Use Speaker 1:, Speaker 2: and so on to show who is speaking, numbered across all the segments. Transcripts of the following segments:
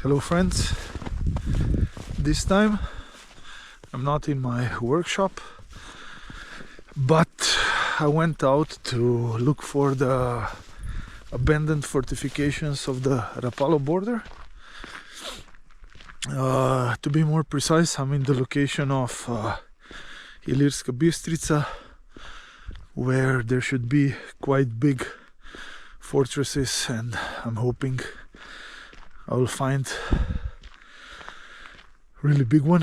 Speaker 1: Hello friends, this time I'm not in my workshop, but I went out to look for the abandoned fortifications of the Rapallo border. To be more precise, I'm in the location of Ilirska Bistrica, where there should be quite big fortresses, and I'm hoping I will find really big one.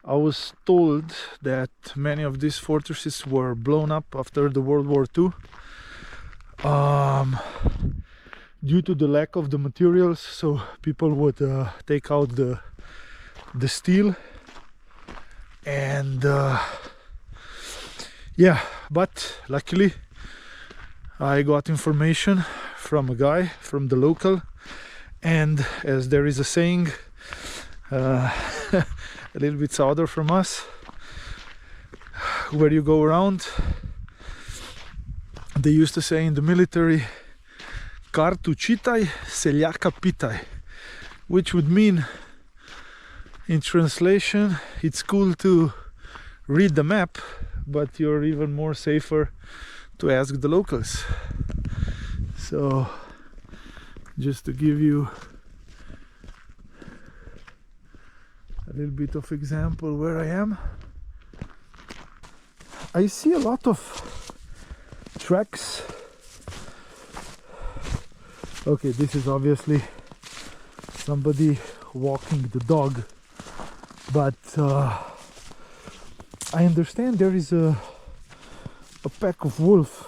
Speaker 1: I was told that many of these fortresses were blown up after the World War II due to the lack of the materials, so people would take out the steel and yeah, but luckily I got information from a guy from the local, and as there is a saying a little bit southern from us, where you go around, they used to say in the military, "Kartu čitaj, seljaka pitaj," which would mean, in translation, it's cool to read the map, but you're even more safer to ask the locals. So just to give you a little bit of example where I am, I see a lot of tracks. Okay, this is obviously somebody walking the dog, but I understand there is a pack of wolves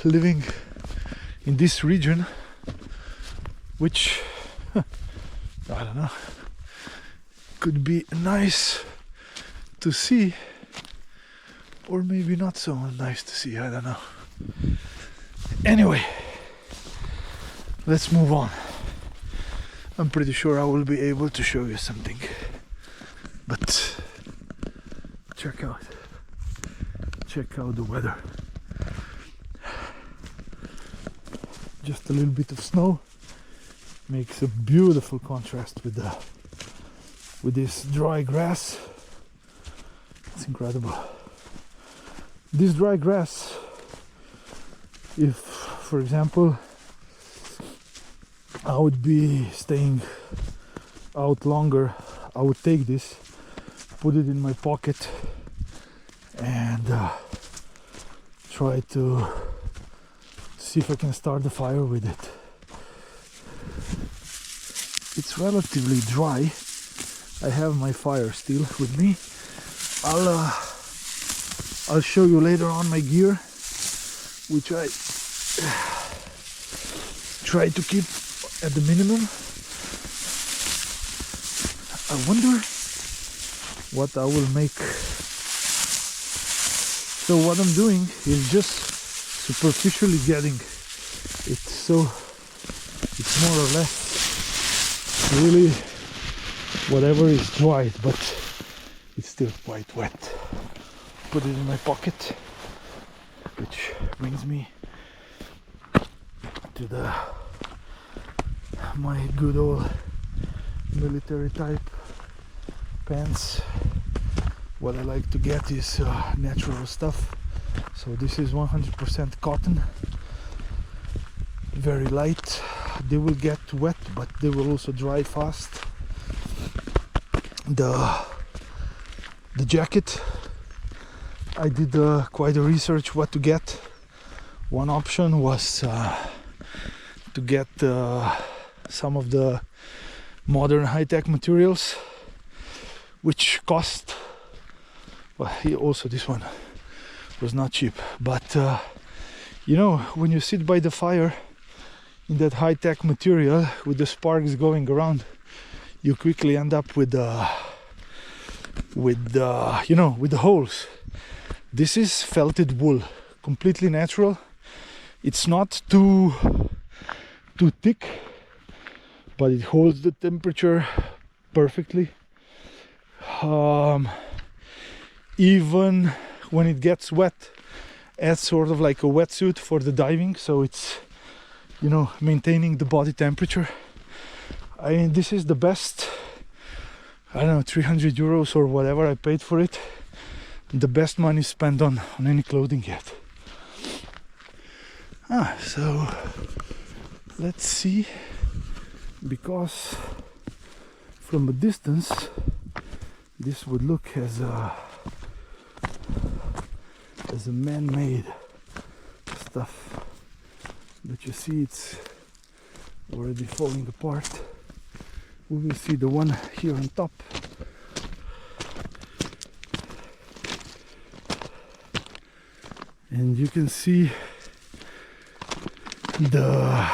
Speaker 1: living in this region, which I don't know, could be nice to see, or maybe not so nice to see, I don't know. Anyway, let's move on. I'm pretty sure I will be able to show you something, but check out the weather. Just a little bit of snow makes a beautiful contrast with this dry grass. It's incredible. This dry grass, if for example I would be staying out longer, I would take this, put it in my pocket, and try to see if I can start the fire with it. It's relatively dry. I have my Firesteel with me. I'll show you later on my gear, which I try to keep at the minimum. I wonder what I will make. So what I'm doing is just superficially getting it, so it's more or less really whatever is dried, but it's still quite wet. Put it in my pocket, which brings me to my good old military type pants. What I like to get is natural stuff. So this is 100% cotton, very light. They will get wet, but they will also dry fast. The jacket, I did quite a research what to get. One option was to get some of the modern high-tech materials, which cost, well, also this one was not cheap, but you know, when you sit by the fire in that high-tech material with the sparks going around, you quickly end up with the holes. This is felted wool, completely natural. It's not too thick, but it holds the temperature perfectly. Even when it gets wet, adds sort of like a wetsuit for the diving, so it's you know, maintaining the body temperature. This is the best, I don't know, 300 euros or whatever I paid for it. The best money spent on any clothing yet. So let's see, because from a distance this would look as a man-made stuff, but you see it's already falling apart. We will see the one here on top. And you can see the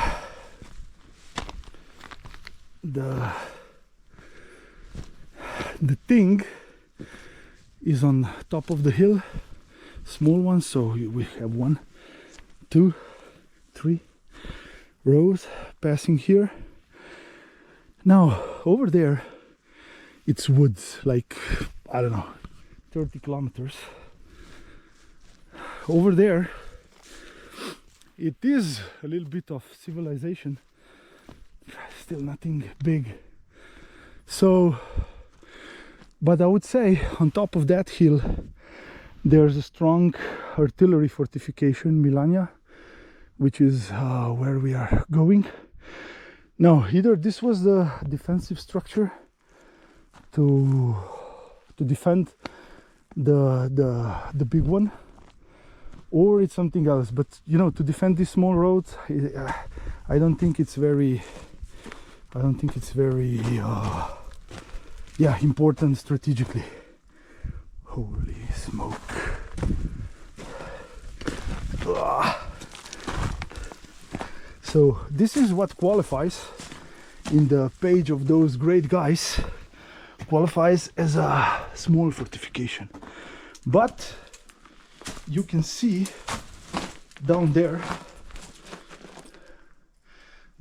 Speaker 1: thing is on top of the hill, small one, so we have 1, 2, 3 rows passing here. Now over there it's woods, like, I don't know, 30 kilometers. Over there it is a little bit of civilization, still nothing big. So, but I would say on top of that hill there's a strong artillery fortification, Milania, which is where we are going. Now, either this was the defensive structure to defend the big one, or it's something else. But you know, to defend these small roads, I don't think it's very yeah, important strategically. Holy smoke. So this is what qualifies in the page of those great guys, qualifies as a small fortification. But you can see down there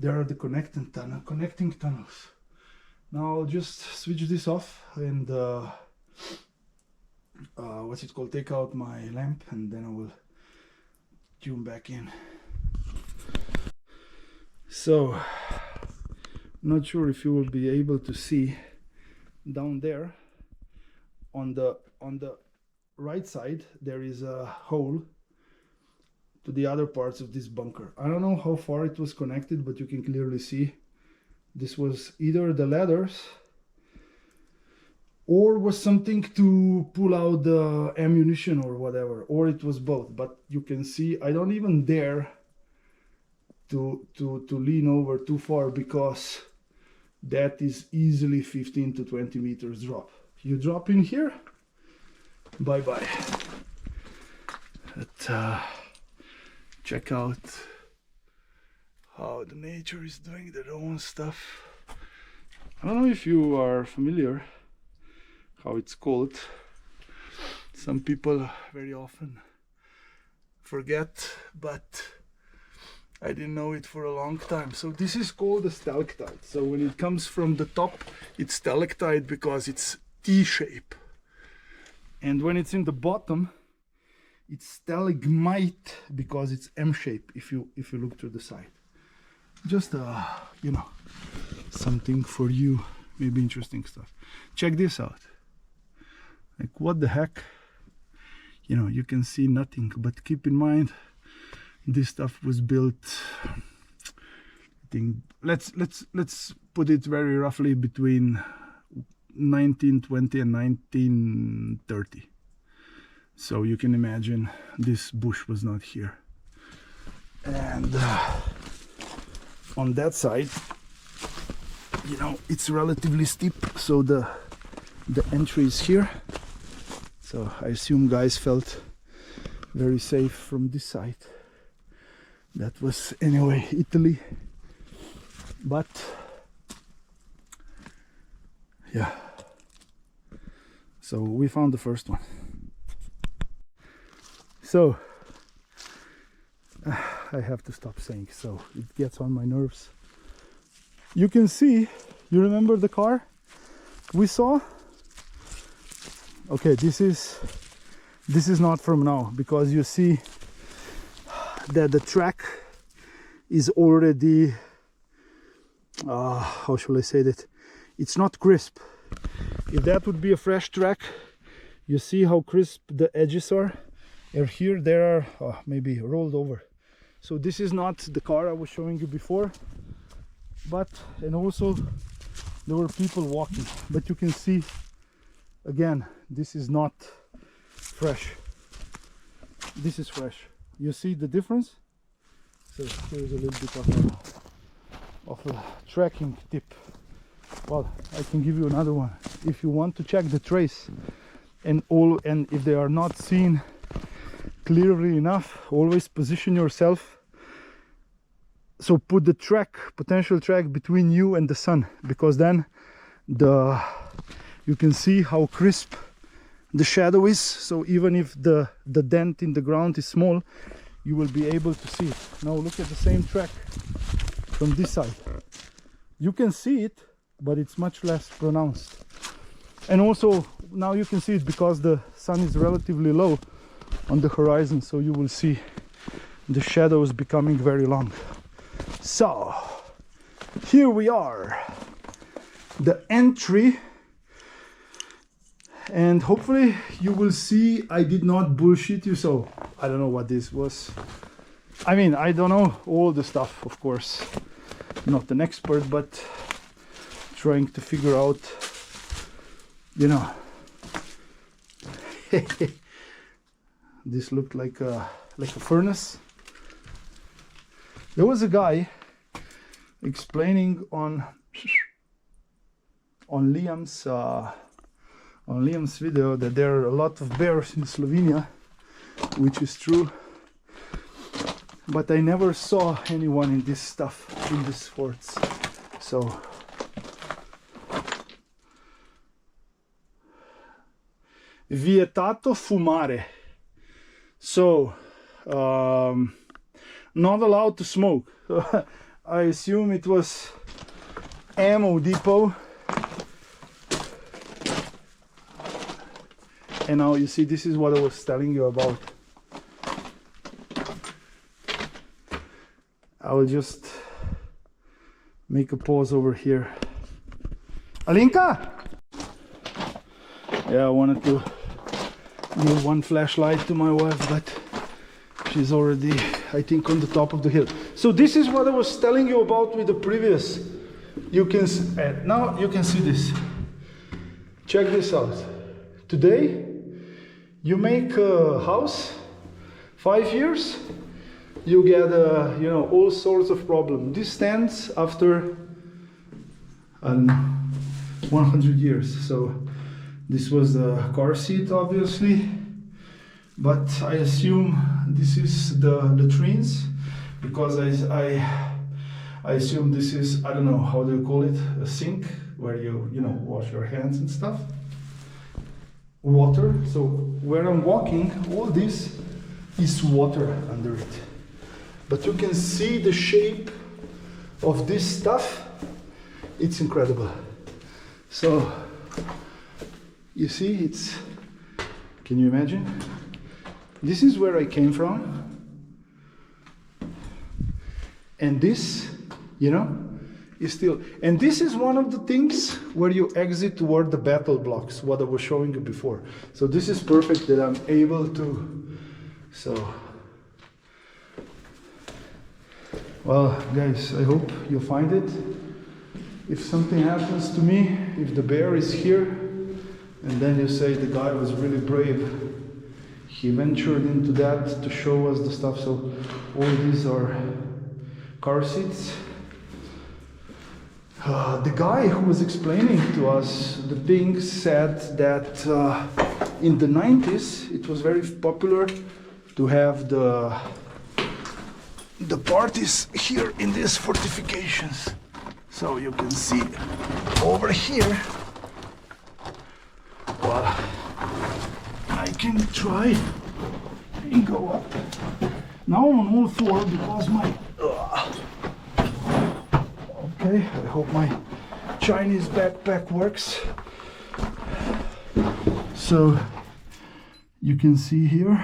Speaker 1: are the connecting tunnels. Now I'll just switch this off and what's it called, take out my lamp, and then I will tune back in. So, not sure if you will be able to see down there on the right side there is a hole to the other parts of this bunker. I don't know how far it was connected, but you can clearly see this was either the ladders or was something to pull out the ammunition or whatever, or it was both. But you can see I don't even dare to lean over too far, because that is easily 15 to 20 meters drop. You drop in here, bye bye. But check out how the nature is doing their own stuff. I don't know if you are familiar how it's called. Some people very often forget, but I didn't know it for a long time. So this is called a stalactite. So when it comes from the top, it's stalactite because it's T-shape. And when it's in the bottom, it's stalagmite because it's M-shape if you look to the side. Just you know, something for you, maybe interesting stuff. Check this out. Like, what the heck? You know, you can see nothing, but keep in mind this stuff was built, I think, let's put it very roughly between 1920 and 1930. So you can imagine this bush was not here. And on that side, you know, it's relatively steep, so the entry is here. So I assume guys felt very safe from this side. That was anyway Italy. But yeah, so we found the first one. So I have to stop saying so, it gets on my nerves. You can see, you remember the car we saw? Okay, this is not from now, because you see that the track is already, how shall I say that? It's not crisp. If that would be a fresh track, you see how crisp the edges are. And here there are maybe rolled over. So this is not the car I was showing you before. But, and also there were people walking. But you can see, again, this is not fresh. This is fresh. You see the difference? So here's a little bit of a tracking tip. Well, I can give you another one. If you want to check the trace and if they are not seen clearly enough, always position yourself. So put the potential track between you and the sun, because then you can see how crisp the shadow is. So even if the dent in the ground is small, you will be able to see it. Now look at the same track from this side. You can see it, but it's much less pronounced. And also now you can see it because the sun is relatively low on the horizon, so you will see the shadows becoming very long. So here we are, the entry, and hopefully you will see I did not bullshit you. So I don't know what this was. I mean, I don't know all the stuff, of course, not an expert, but trying to figure out, you know. This looked like a furnace. There was a guy explaining on Liam's video that there are a lot of bears in Slovenia, which is true, but I never saw anyone in this stuff, in these forts. So vietato fumare, so not allowed to smoke. I assume it was ammo depot. And now you see, this is what I was telling you about. I will just make a pause over here. Alinka! Yeah, I wanted to give one flashlight to my wife, but she's already, I think, on the top of the hill. So this is what I was telling you about with the previous. You can now you can see this. Check this out. Today you make a house, 5 years, you get you know, all sorts of problems. This stands after 100 years. So this was the car seat, obviously, but I assume this is the latrines, because I assume this is, I don't know how do you call it, a sink where you know, wash your hands and stuff. Water. So where I'm walking, all this is water under it. But you can see the shape of this stuff. It's incredible. So you see, it's, can you imagine? This is where I came from. And this, you know, is still, and this is one of the things where you exit toward the battle blocks, what I was showing you before. So this is perfect that I'm able to, so, well guys, I hope you find it. If something happens to me, if the bear is here, and then you say the guy was really brave, he ventured into that to show us the stuff. So all these are car seats. The guy who was explaining to us the things said that in the 90s it was very popular to have the parties here in these fortifications. So you can see over here. Well, I can try and go up. Now I'm on all four because my okay, I hope my Chinese backpack works. So you can see here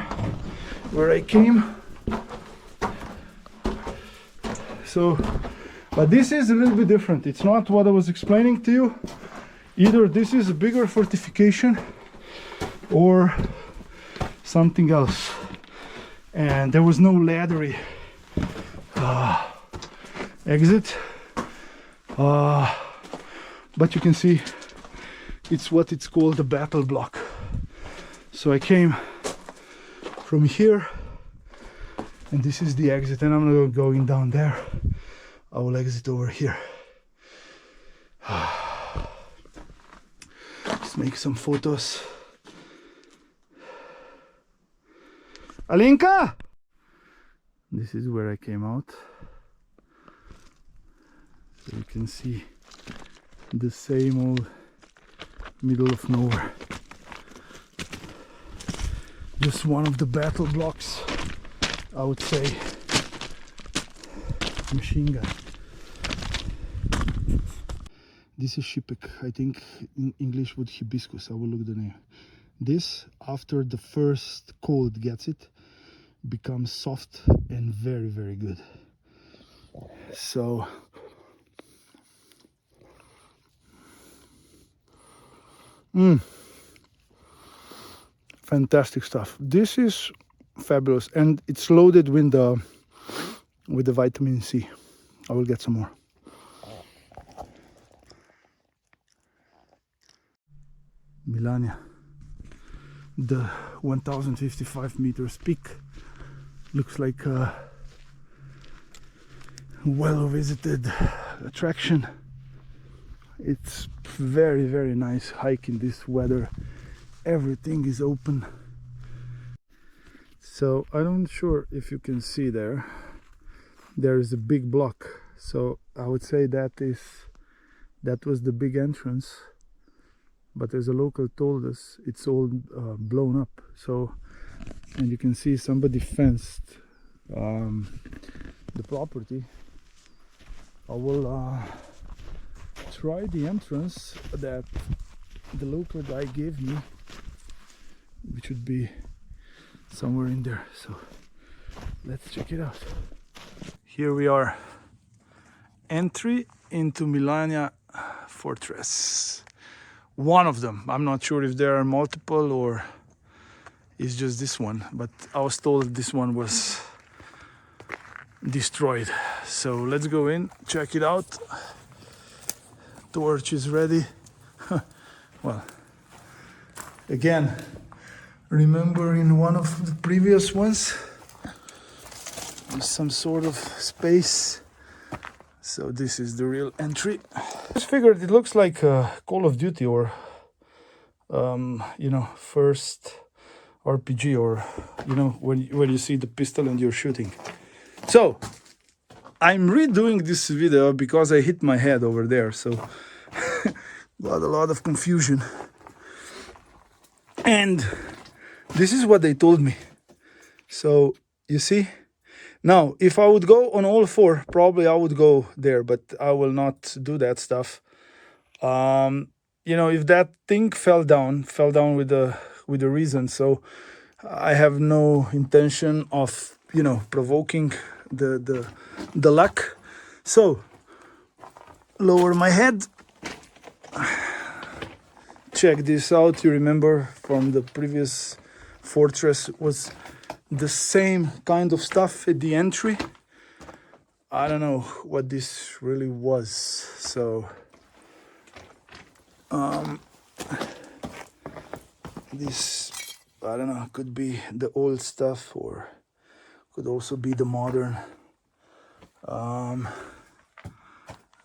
Speaker 1: where I came. So, but this is a little bit different. It's not what I was explaining to you. Either this is a bigger fortification or something else. And there was no laddery exit. But you can see it's what it's called a battle block. So I came from here, and this is the exit, and I'm not going down there. I will exit over here. Let's make some photos. Alinka! This is where I came out. So you can see the same old middle of nowhere. Just one of the battle blocks, I would say. Machine gun. This is shipik. I think in English would hibiscus. I will look the name. This, after the first cold gets it, becomes soft and very, very good. So fantastic stuff. This is fabulous, and it's loaded with the vitamin C. I will get some more. Milania, the 1055 meters peak, looks like a well visited attraction. It's very, very nice hike in this weather. Everything is open. So I'm not sure if you can see there is a big block. So I would say that was the big entrance, but as a local told us, it's all blown up. So, and you can see somebody fenced the property. I will try the entrance that the local guy gave me, which would be somewhere in there. So let's check it out. Here we are, entry into Milania fortress. One of them. I'm not sure if there are multiple or it's just this one, but I was told this one was destroyed. So let's go in, check it out. Torch is ready. Well, again, remember in one of the previous ones, there's some sort of space. So this is the real entry. I just figured it looks like Call of Duty or, you know, first RPG, or, you know, when you see the pistol and you're shooting. So I'm redoing this video because I hit my head over there. So got a lot of confusion. And this is what they told me. So you see, now if I would go on all four, probably I would go there, but I will not do that stuff. You know, if that thing fell down with a reason. So I have no intention of, you know, provoking the luck. So lower my head. Check this out. You remember from the previous fortress was the same kind of stuff at the entry. I don't know what this really was. So this, I don't know, could be the old stuff or could also be the modern.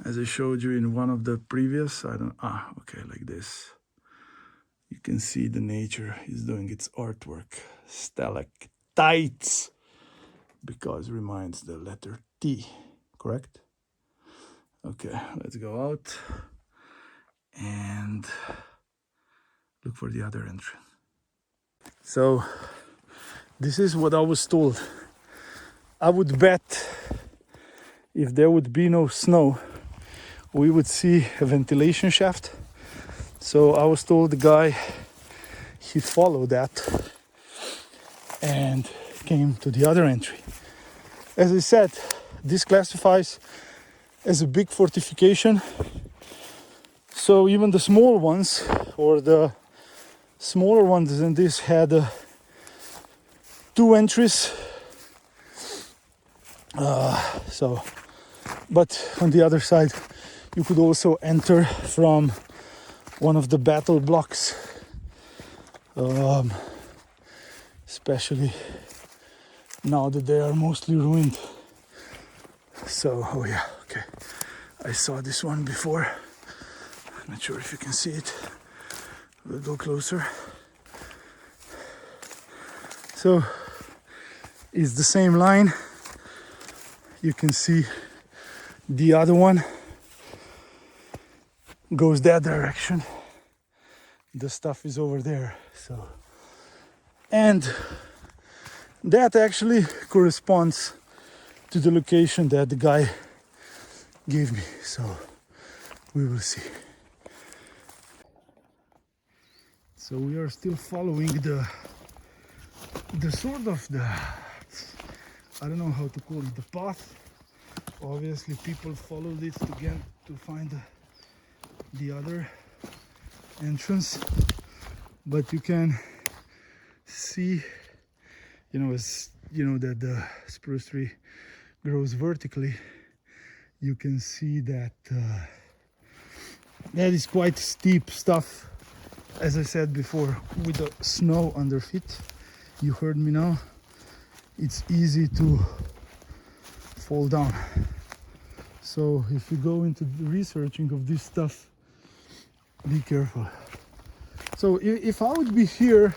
Speaker 1: As I showed you in one of the previous, okay, like this. You can see the nature is doing its artwork. Stalactites, because it reminds the letter T, correct? Okay, let's go out and look for the other entrance. So this is what I was told. I would bet if there would be no snow, we would see a ventilation shaft. So I was told the guy, he followed that and came to the other entry. As I said, this classifies as a big fortification. So even the small ones, or the smaller ones than this, had 2 entries. But on the other side, you could also enter from one of the battle blocks, especially now that they are mostly ruined. So, oh yeah, okay. I saw this one before. Not sure if you can see it. We'll go closer. So, it's the same line. You can see the other one goes that direction. The stuff is over there. So, and that actually corresponds to the location that the guy gave me. So we will see. So we are still following the sort of the, I don't know how to call it, the path. Obviously people followed it to find the other entrance, but you can see, as you know that the spruce tree grows vertically, you can see that that is quite steep stuff, as I said before, with the snow under feet. You heard me now. It's easy to fall down. So if you go into the researching of this stuff, be careful. So if I would be here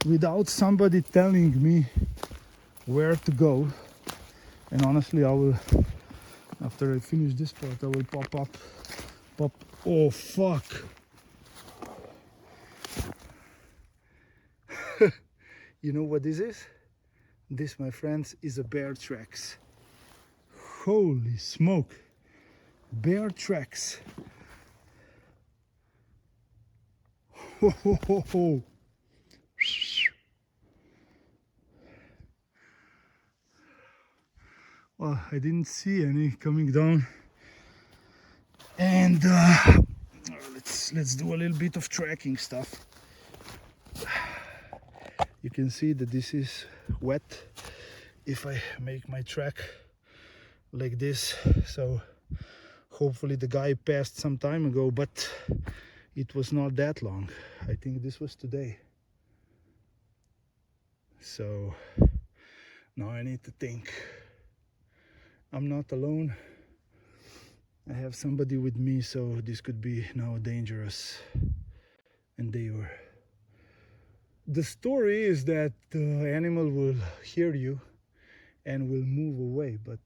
Speaker 1: without somebody telling me where to go, and honestly I will, after I finish this part, I will pop, oh fuck. You know what this is? This, my friends, is a bear tracks. Holy smoke, bear tracks. Ho, ho, ho, ho. Well, I didn't see any coming down, and let's do a little bit of tracking stuff. You can see that this is wet if I make my track like this. So hopefully the guy passed some time ago, but it was not that long. I think this was today. So now I need to think. I'm not alone. I have somebody with me, so this could be now dangerous. And they were. The story is that the animal will hear you and will move away, but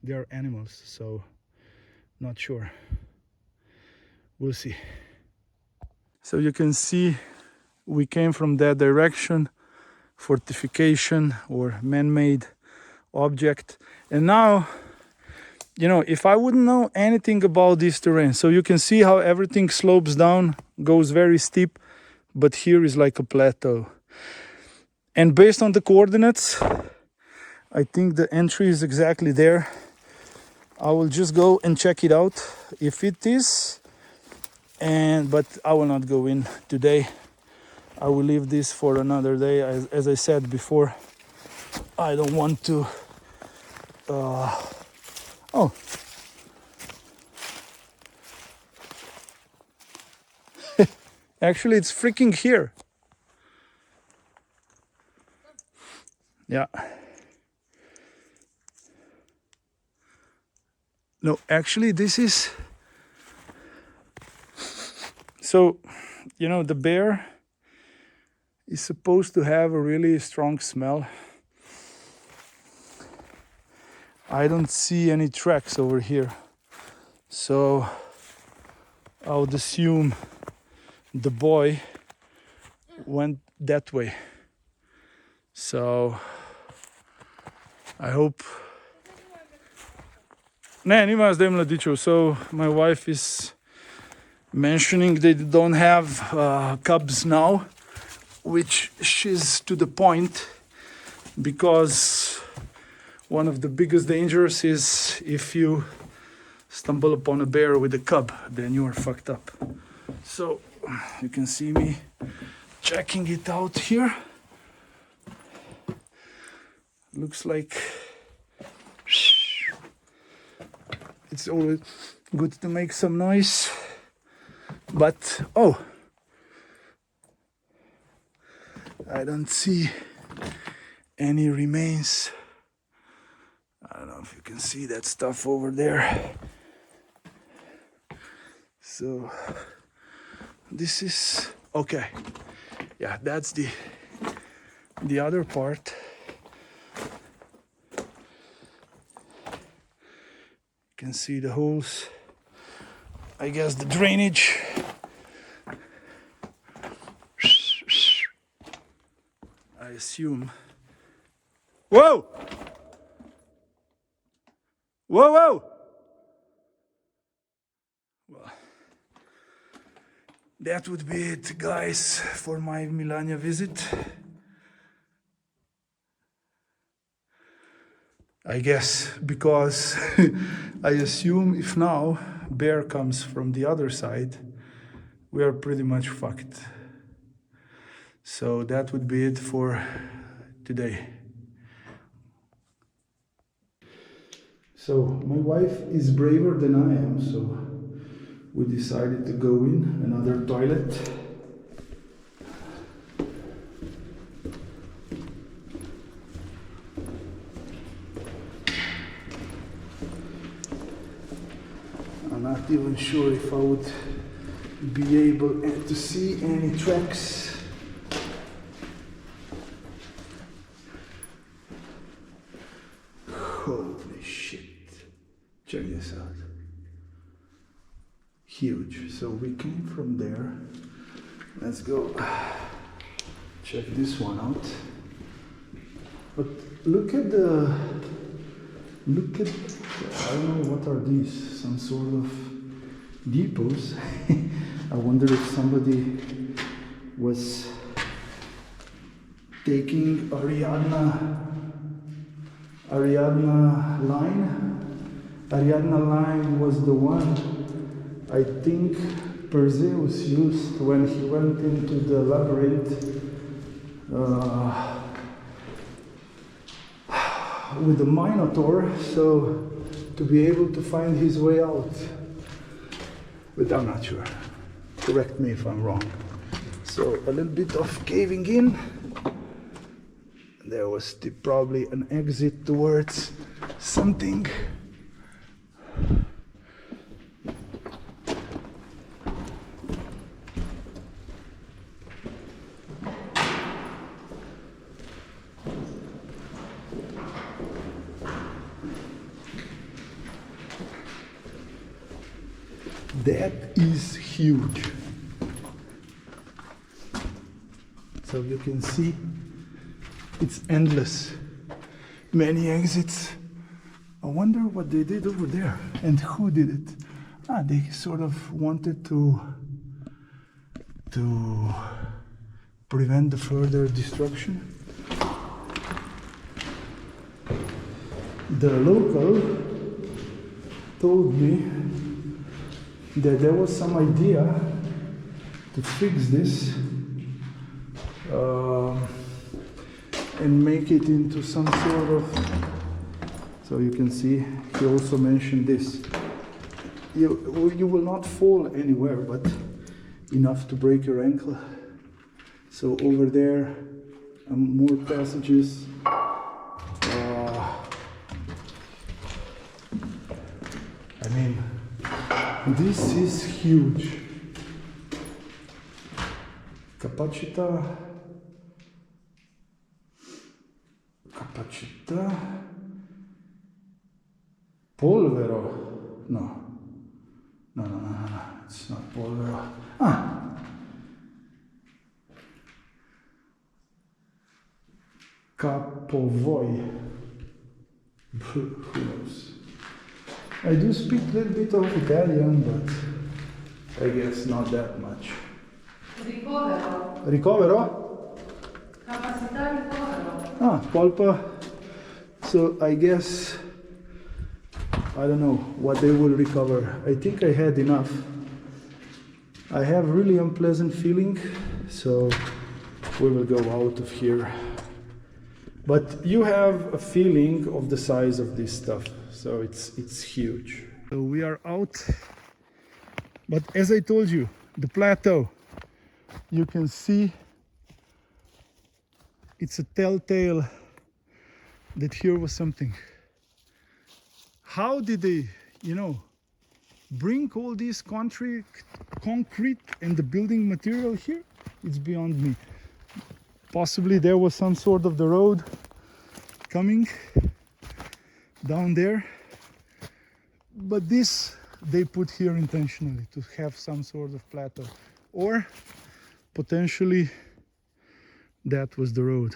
Speaker 1: they are animals, so not sure. We'll see. So you can see we came from that direction, fortification or man-made object. And now, if I wouldn't know anything about this terrain, so you can see how everything slopes down, goes very steep, but here is like a plateau. And based on the coordinates, I think the entry is exactly there. I will just go and check it out if it is, but I will not go in today. I will leave this for another day. As I said before, I don't want to oh, actually it's freaking here. Yeah. No, actually this is, so the bear is supposed to have a really strong smell. I don't see any tracks over here, so I would assume the boy went that way. So I hope. Ne, nima zdaj mladičev. So my wife is mentioning they don't have cubs now, which she's to the point, because One of the biggest dangers is if you stumble upon a bear with a cub, then you are fucked up. So you can see me checking it out here. Looks like it's always good to make some noise, but oh, I don't see any remains. I don't know if you can see that stuff over there. So this is okay. Yeah, that's the other part. You can see the holes. I guess the drainage. I assume. Whoa! Whoa, whoa! Well, that would be it, guys, for my Milania visit. I guess, because I assume if now bear comes from the other side, we are pretty much fucked. So that would be it for today. So my wife is braver than I am, so we decided to go in another toilet. I'm not even sure if I would be able to see any tracks. Holy shit. Check this out. Huge. So we came from there. Let's go check this one out. But look at I don't know, what are these? Some sort of depots. I wonder if somebody was taking Ariadna line. Ariadna line was the one I think Perseus used when he went into the labyrinth with the Minotaur, so to be able to find his way out. But I'm not sure. Correct me if I'm wrong. So a little bit of caving in. There was probably an exit towards something. That is huge. So you can see it's endless. Many exits. I wonder what they did over there and who did it. They sort of wanted to prevent the further destruction. The local told me that there was some idea to fix this and make it into some sort of, so you can see he also mentioned this. You will not fall anywhere, but enough to break your ankle. So over there more passages. I mean, this is huge. Capacità polvero. No, it's not polvero. Capovoi. Who knows? I do speak a little bit of Italian, but I guess not that much. Ricovero?
Speaker 2: Capacità ricovero.
Speaker 1: Colpa. So I guess, I don't know what they will recover. I think I had enough. I have really unpleasant feeling, so we will go out of here. But you have a feeling of the size of this stuff, so it's huge. So we are out, but as I told you, the plateau, you can see it's a telltale that here was something. How did they, bring all this concrete and the building material here? It's beyond me. Possibly there was some sort of the road coming down there, but this they put here intentionally to have some sort of plateau, or potentially that was the road.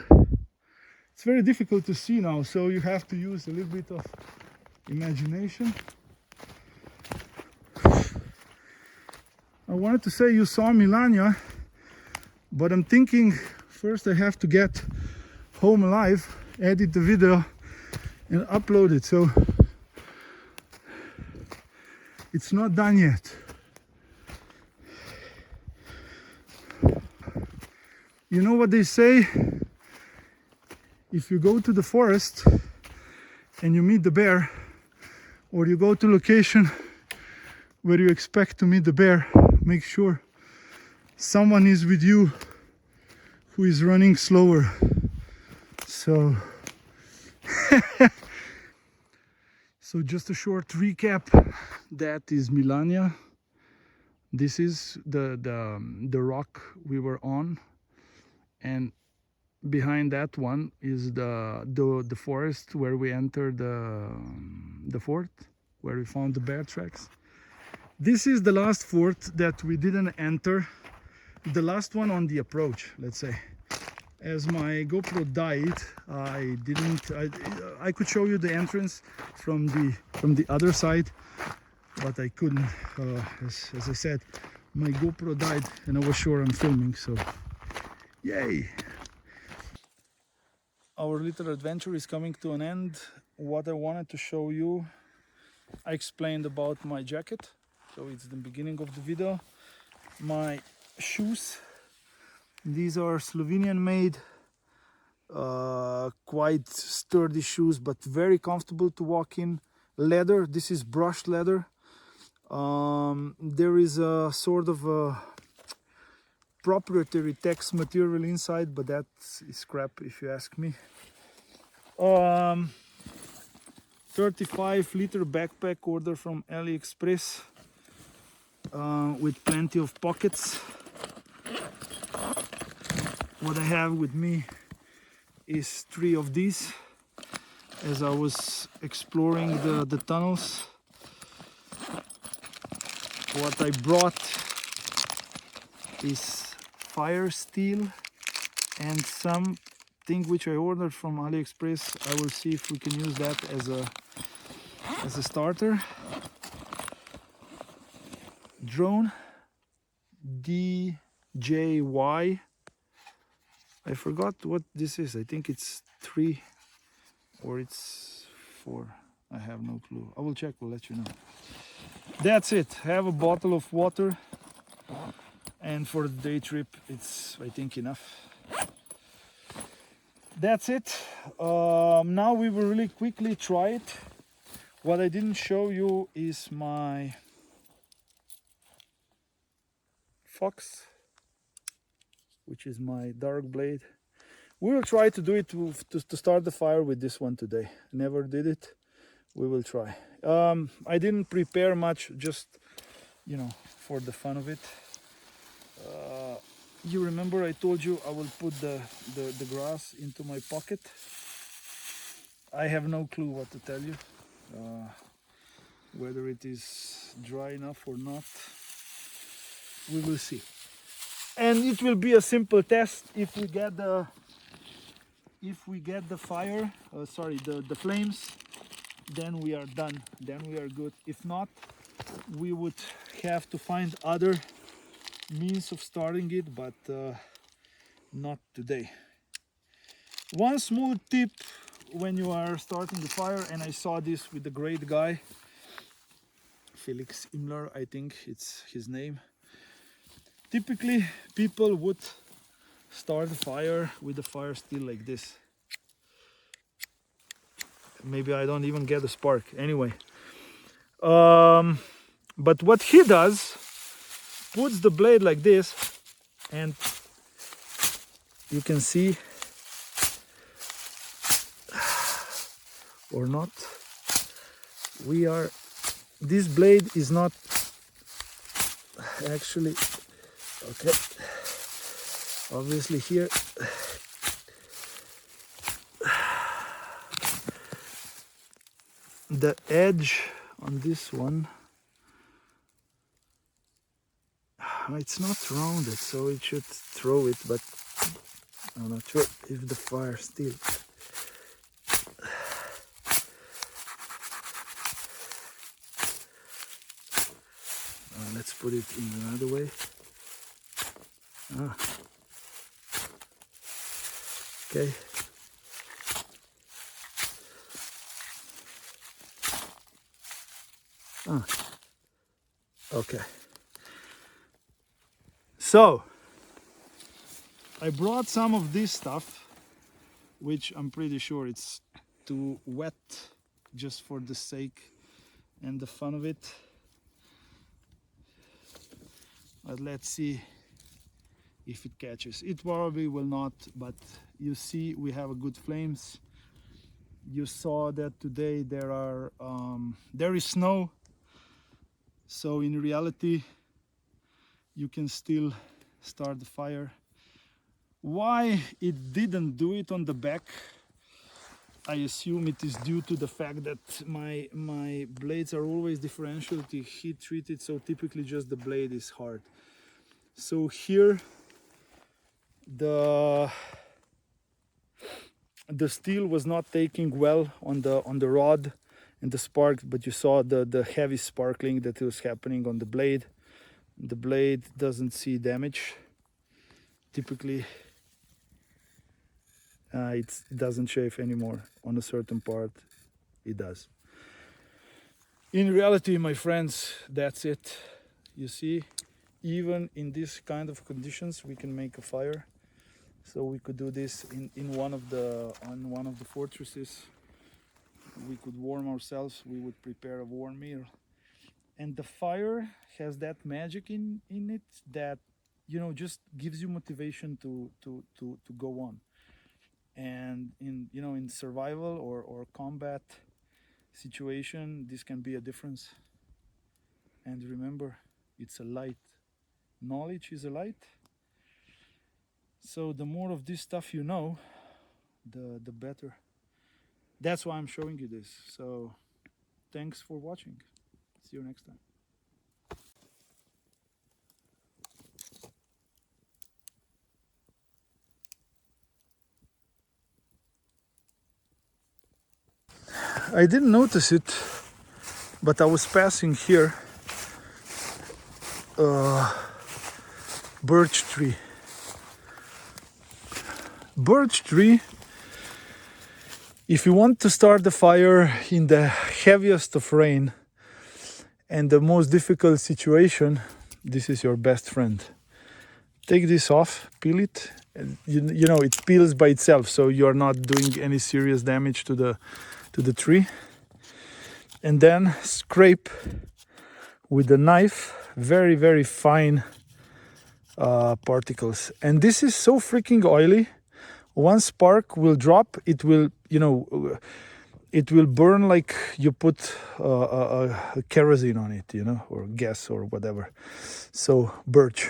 Speaker 1: It's very difficult to see now, so you have to use a little bit of imagination. I wanted to say you saw Milania, but I'm thinking first I have to get home alive, edit the video and upload it, so it's not done yet. You know what they say? If you go to the forest and you meet the bear, or you go to location where you expect to meet the bear, make sure someone is with you who is running slower. So so just a short recap. That is Milania. This is the rock we were on, and behind that one is the forest where we entered the fort, where we found the bear tracks. This is the last fort that we didn't enter, the last one on the approach, let's say. As my GoPro died, I could show you the entrance from the other side, but I couldn't. As I said, my GoPro died and I was sure I'm filming, so yay! Our little adventure is coming to an end. What I wanted to show you, I explained about my jacket, so it's the beginning of the video. My shoes, these are Slovenian made, quite sturdy shoes, but very comfortable to walk in. Leather, this is brushed leather. There is a sort of a proprietary text material inside, but that is crap if you ask me. 35-liter backpack order from AliExpress, with plenty of pockets. What I have with me is 3 of these. As I was exploring the tunnels, what I brought is Firesteel and something which I ordered from AliExpress. I will see if we can use that as a starter. Drone DJY. I forgot what this is. I think it's 3 or it's 4. I have no clue. I will check, we'll let you know. That's it. Have a bottle of water, and for the day trip it's, I think, enough. That's it. Now we will really quickly try it. What I didn't show you is my Fox, which is my dark blade. We will try to do it to start the fire with this one today. Never did it. We will try. I didn't prepare much, just, for the fun of it. You remember I told you I will put the grass into my pocket. I have no clue what to tell you. Whether it is dry enough or not, we will see. And it will be a simple test. If we get the fire, the flames, then we are done, then we are good. If not, we would have to find other means of starting it, but not today. One small tip when you are starting the fire, and I saw this with the great guy, Felix Imler, I think it's his name. Typically, people would start the fire with a Firesteel like this. Maybe I don't even get a spark. Anyway, but what he does, puts the blade like this, and you can see, or not, this blade is not actually, okay, obviously here, the edge on this one, it's not rounded, so it should throw it, but I'm not sure if the Firesteel. Let's put it in another way. Okay. Okay. So I brought some of this stuff, which I'm pretty sure it's too wet just for the sake and the fun of it. But let's see if it catches. It probably will not, but you see we have a good flames. You saw that today there is snow, so in reality you can still start the fire. Why it didn't do it on the back, I assume it is due to the fact that my blades are always differentially heat treated, so typically just the blade is hard. So here the steel was not taking well on the rod and the spark, but you saw the heavy sparkling that was happening on the blade. The blade doesn't see damage. Typically it doesn't chafe anymore. On a certain part it does. In reality, my friends, that's it. You see, even in this kind of conditions we can make a fire. So we could do this on one of the fortresses. We could warm ourselves. We would prepare a warm meal, and the fire has that magic in it that, you know, just gives you motivation to go on. And in survival or combat situation, this can be a difference. And remember, it's a light. Knowledge is a light. So the more of this stuff you know, the better. That's why I'm showing you this. So thanks for watching. See you next time. I didn't notice it, but I was passing here birch tree. Birch tree, if you want to start the fire in the heaviest of rain and the most difficult situation, this is your best friend. Take this off, peel it. You know it peels by itself, so you are not doing any serious damage to the tree. And then scrape with a knife very, very fine particles. And this is so freaking oily. One spark will drop, it will, it will burn like you put a kerosene on it, or gas or whatever. So birch.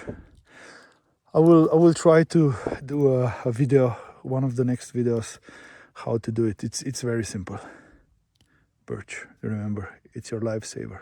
Speaker 1: I will try to do a video, one of the next videos, how to do it. It's very simple. Birch, remember, it's your lifesaver.